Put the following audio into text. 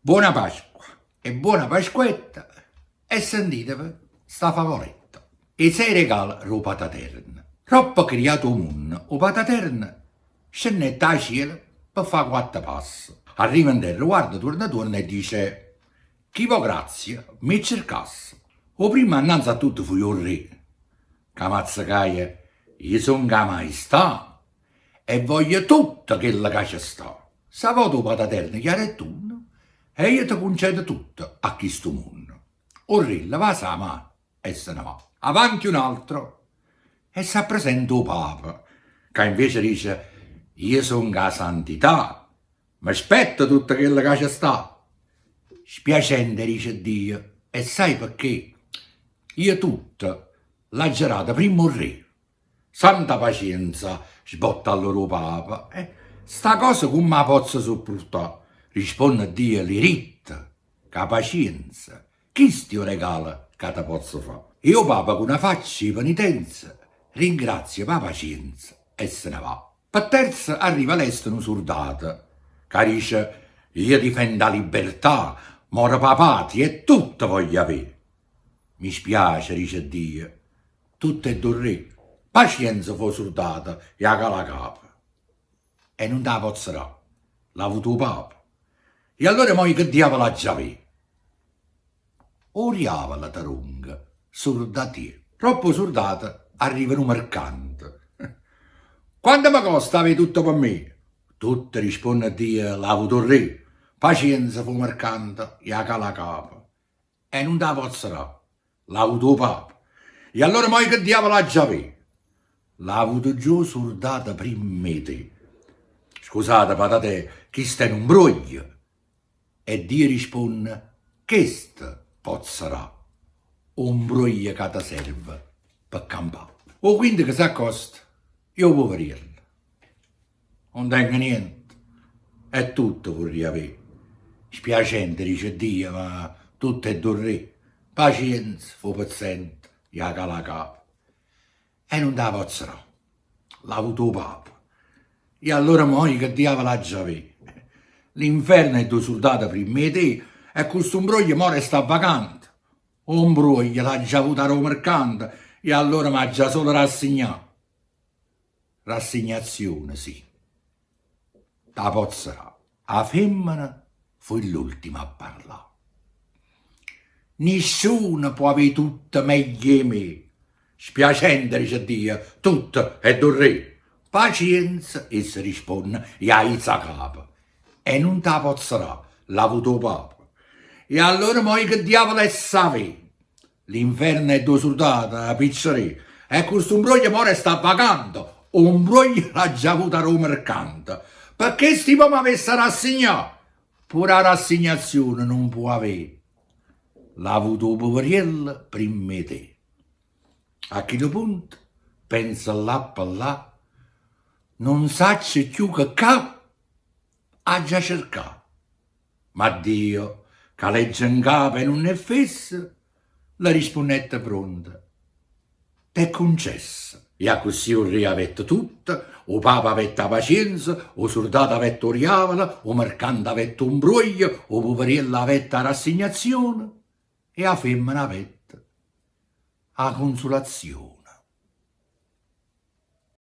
Buona Pasqua e buona Pasquetta e sentitevi sta favoletta. I sei regali ro pataterna. Troppo criato un o pataterna scendette a cielo per fare quattro passi. Arriva in terra, guarda, torna e dice chi vo grazia mi cercasse. O prima annanzi a tutto fu io il re. Camazzacaia, io son la maestà e voglio tutto quello che c'è sta. Sa voto pataterna chiaro e tu e io ti concedo tutto a chi sto mondo. O re va sa mano e se ne va. Avanti un altro e si presenta il Papa, che invece dice io sono la santità, mi aspetta tutto quello che c'è sta. Spiacente, dice Dio, e sai perché? Io tutto l'ha girato prima il re. Santa pazienza, sbotta allora il Papa. Sta cosa come la posso sopportare? Risponde Dio, l'iritta, la pazienza. Chi sti regala che ti posso fare? Io Papa con una faccia di penitenza ringrazia per la pazienza e se ne va. Per terza arriva l'estero soldato che dice io difendo la libertà, moro per la patria e tutto voglio avere. Mi spiace, dice Dio, tutto è del re. Pazienza fu soldato e a cala capa. E non te la pozzerà, l'ha avuto il Papa. E allora moi che diavolo ha già avere? Oriava la tarunga, soldati. Troppo soldato arriva un mercante. Quanto mi costa avere tutto per me? Tutto risponde a Dio, l'ha avuto il re. Pazienza fu mercante e a cala capa. E non te la pozzerà, l'ha avuto il Papa. E allora moi che diavolo ha già avere? L'ha avuto giù soldato prima di te. Scusate, patate, chi sta in un broglio? E Dio risponde, questo pozzerà, un broglio che ti serve per campare. O quindi che si accosta, io poverello, non tengo niente, è tutto vorrei avere. Spiacente, dice Dio, ma tutto è del re. Pazienza, fu paziente, e a cala capa. E non te la pozzerà, l'ha avuto il Papa. E allora moi che diavolo ha già avere? L'inferno è due soldati prima di te e questo imbroglio muore sta vacante. Un imbroglio l'ha già avuto a mercante e allora mi ha già solo rassegnato. Rassegnazione, sì. La pozzerà. La femmina fu l'ultima a parlare. Nessuno può avere tutto meglio di me. Spiacente, dice Dio, tutto è del re. Pazienza, e si risponde, e alza capo. E non te la pozzerà, l'ha avuto il Papa. E allora moi che diavolo è sapere? L'inferno è due soldati, la pizzeria. E questo imbroglio muore sta vacando. Un imbroglio l'ha già avuto a Roma mercante. Perché sti mi avesse rassegnato? Pure la rassegnazione non può avere. L'ha avuto il poverello prima di te. A questo punto, pensa là per là, non sacce più che capo ha già cercato. Ma Dio, che legge in capo e non è fesso, la rispondette pronta. T'è concesso. E a così il re avette tutto, o papa avette la pazienza, o soldato avette oriavola, o mercante avette un broglio, o poverello avette la rassegnazione, e a femmina avette la consolazione.